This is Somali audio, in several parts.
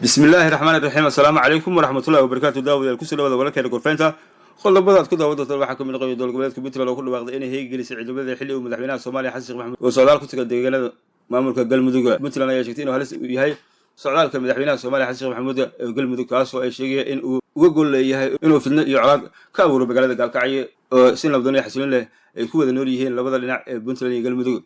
بسم الله الرحمن الرحيم. السلام عليكم ورحمة الله وبركاته. داود الكسر ولا ولا كان غرفينتا خل بدأت كده وضعت الواحد من قبل دول قبلات كبيرة لو كل واحد إنه هي جلس عند بدأ حلو ومدحونا الصومالي حسن محمد وسؤال كنت قد جينا ما أمرك قل مدوجة مثل أنا يشتين وهلس هاي سؤال كم مدحونا الصومالي حسن محمد قل مدوجة أسوأ شيء إن وقول لي إنه في يعرض كابور بقلاد قال كعي سن لبضنا يحسون له الكود النوري هين لبضل لنا بنتلني قل مدوجة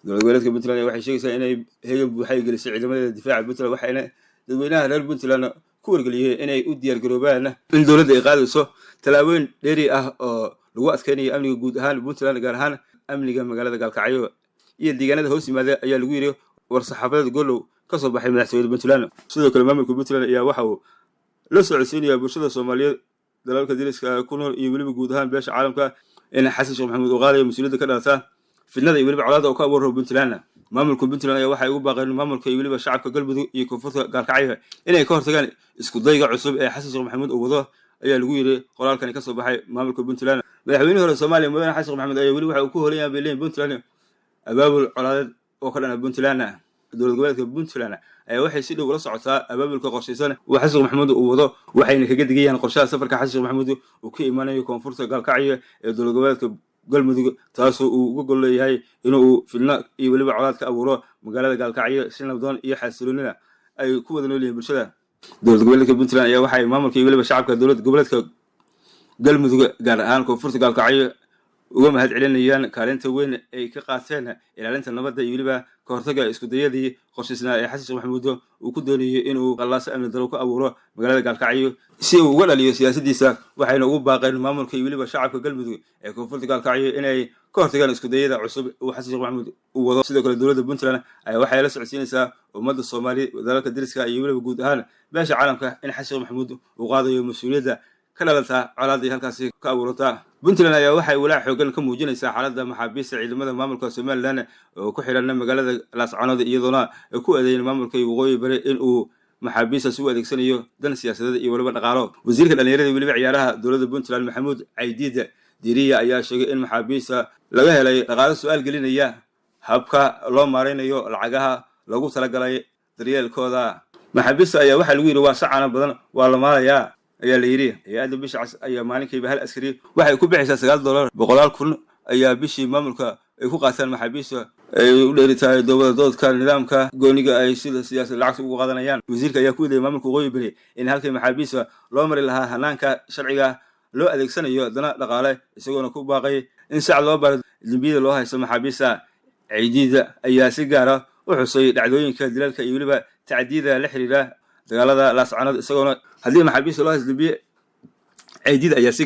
دول قبلات كبنتلني واحد شيء إنه هي بحي جلس عند بدأ الدفاع بنتل وحنا dadweynaha reer Puntland ku wargeliyay inay u diyaar garoobaan in dawladda ay qaadayso talaabooyin dheeri ah oo lagu adkeynayo amniga guud ahaan Puntland gaar ahaan amniga magaalada Galkacyo iyo deegaanada hoos yimaada ayaa lagu yiri war saxaafadeed golow ka soo baxay madaxweynaha Puntland sidoo kale maamulka Puntland ayaa waxa uu la socodsiinaya bulshada Soomaaliyeed dalalka dariska ku nool iyo waliba guud ahaan beesha caalamka in Xasan Sheekh Maxamuud uu qaadayo mas'uuliyadda ka dhalata fidnada iyo waliba colaadda oo ka abuuray Puntland maamulka Puntland ayaa waxay ugu baaqeen maamulka iyo waliba shacabka Galmudug iyo koonfurta Galkacyo inay ka hortagaan isku dayga cusub ee Xasan Sheekh Maxamuud uu wado ayaa lagu yiri qoraalkan ka soo baxay maamulka Puntland madaxweynaha hore Soomaaliya mudane Xasan Sheekh Maxamuud ayaa wali waxa uu ku horeeyay beeleen Puntland abaabul colaadeed oo ka dhana Puntland dowlad goboleedka Puntland ayaa waxay si dhow ula socotaa abaabulka qorshaysan oo Xasan Sheekh Maxamuud uu wado waxayna kaga digayaan qorshaha safarka Xasan Sheekh Maxamuud uu ka imaanayo koonfurta Galkacyo ee dowlad goboleedka galmudug taasoo uu uga gol leeyahay inuu filna iyo waliba colaad ka abuuro magaalada Galkacyo si nabdoon iyo xasiloonina ay ku wada noolyihiin bulshada dowlad goboleedka Puntland ayaa waxay maamulka iyo waliba shacabka dowlad goboleedka galmudug gaar ahaan koonfurta Galkacyo uga mahad celinayaan kaalinta weyn ay ka qaateen ilaalinta nabadda iyo waliba ka hortagga isku dayadii qorshaysnaa ee Xasan Sheekh Maxamuud uu ku doonayay inuu qallaaso amni darro ku abuuro magaalada Galkacyo si uu uga dhaliyo siyaasadiisa waxayna ugu baaqeen maamulka iyo waliba shacabka galmudug ee koonfurta Galkacyo inay ka hortagaan isku dayada cusub oo Xasan Sheekh Maxamuud uu wado sidoo kale dowladda Puntland ayaa waxay la socodsiinaysaa ummadda Soomaaliyeed dalalka dariska iyo waliba guud ahaan beesha caalamka in Xasan Sheekh Maxamuud uu qaadayo mas'uuliyadda ka dhalata colaadii halkaasi ka abuurata Puntland ayaa waxay walaac xoogan ka muujinaysaa xaaladda maxaabiista ciidamada maamulka Somaliland oo ku xiran magaalada Laascaanood iyadoona ku adeeyay maamulka waqooyi bari in uu maxaabiista soo adeegsanayo dan siyaasadeed iyo waliba dhaqaalo wasiirka dhalinyarada waliba ciyaaraha dowladda Puntland Maxamuud Caydiid Diiriya ayaa sheegay in maxaabiista laga helay dhaqaale su'aal gelinaya habka loo maareynayo lacagaha lagu talagalay daryeelkooda maxaabiista ayaa waxa lagu yiri waa saacana badan waa la maalayaa ayaa la yiri hay'adda bisha ayaa maalinkiiba hal askari waxay ku bixiysaa $9 100,000 ayaa bishii maamulka ay ku qaataan maxaabiista ay u dheeritahay dowladda nidaamka gooniga ay sida siyaasadda lacag ugu qaadanayaan wasiirka ayaa ku yidhi maamulka waqooyi bari in halkii maxaabiista loo mari lahaa hanaanka sharciga loo adeegsanayo dana dhaqaale isagoona ku baaqay in sac loo baro dambiyada loo haysto maxaabiista ciidida ayaa si gaar ah u xusay dhacdooyinka dilalka iyo waliba tacdiida la xiriira dagaalada Laascaanood isagoona haddii maxaabiista loo haysto dambiye ciidida ayaa si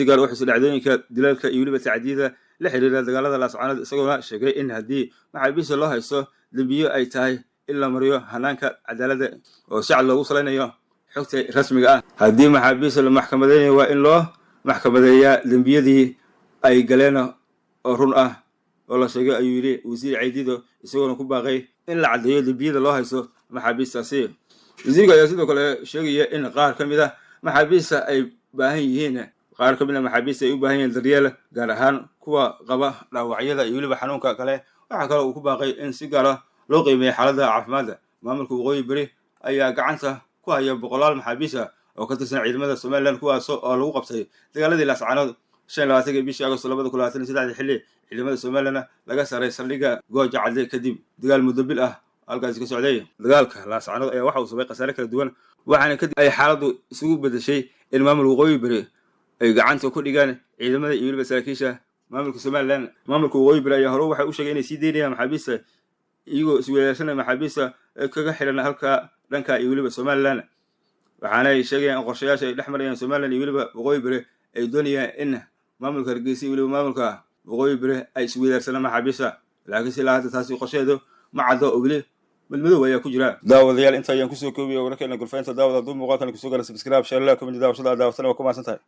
gaar u xusay dhacdooyinka dilalka iyo waliba tacdiida la xiriira dagaalada Laascaanood isagoona sheegay in haddii maxaabiista loo haysto dambiye ay tahay in la mariyo hanaanka cadaaladda oo shacab loogu saleynayo xogta rasmiga ah haddii maxaabiista la maxkamadeeyo waa in loo maxkamadeeyaa dambiyadii ay galeen oo run ah oo la sheegay ayuu yiri wasiir Caydiid isagoona ku baaqay in la cadeeyo dambiyada loo haysto maxaabiistaasi wasiirka ayaa sidoo kale sheegaya in qaar ka mid ah maxaabiista ay baahan yihiin maxaabiista ay u baahan yihiin daryeel gaar ahaan kuwa qaba dhaawacyada iyo waliba xanuunka kale waxa kale uu ku baaqay in si gaar ah loo qiimeeyo xaaladda caafimaadka maamulka waqooyi bari ayaa gacanta ku haya boqolaal maxaabiista oo ka tirsan ciidamada Somaliland kuwaas oo lagu qabtay dagaaladii Laascaanood 25 bishii Agoosto 2023 xilli ciidamada Somaliland laga saaray saldhigga Gooja Cadde kadib dagaal muddo bil ah halkaas ka socday dagaalka Laascaanood ayaa waxa uu sabay khasaare kala duwan waxaana kadib ay xaaladdu isugu bedeshay in maamulka waqooyi bari ay gacanta ku dhigaan ciidamada iyo waliba saraakiisha maamulka Somaliland maamulka waqooyi bari ayaa hore waxa uu sheegay inay sii deynayaan maxaabiista iyagoo isweerarsanaya maxaabiista kaga xiran halka dhanka iyo waliba Somaliland waxaana ay sheegayaan in qorshayaasha ay dhexmarayaan Somaliland iyo waliba waqooyi bari ay doonayaan in maamulka Hargeysa iyo waliba maamulka waqooyi bari ay isweerarsanayaan maxaabiista laakiin si lahayd taasi qorsheedu ma caddo oo wali madmadow ayaa ku jira daawadayaal inta ayaan ku soo koobiyay wararkeena gurfaynta daawada dub muuqaalkan ku soo gala subscribe share like comment daawashada waa ku maasantahay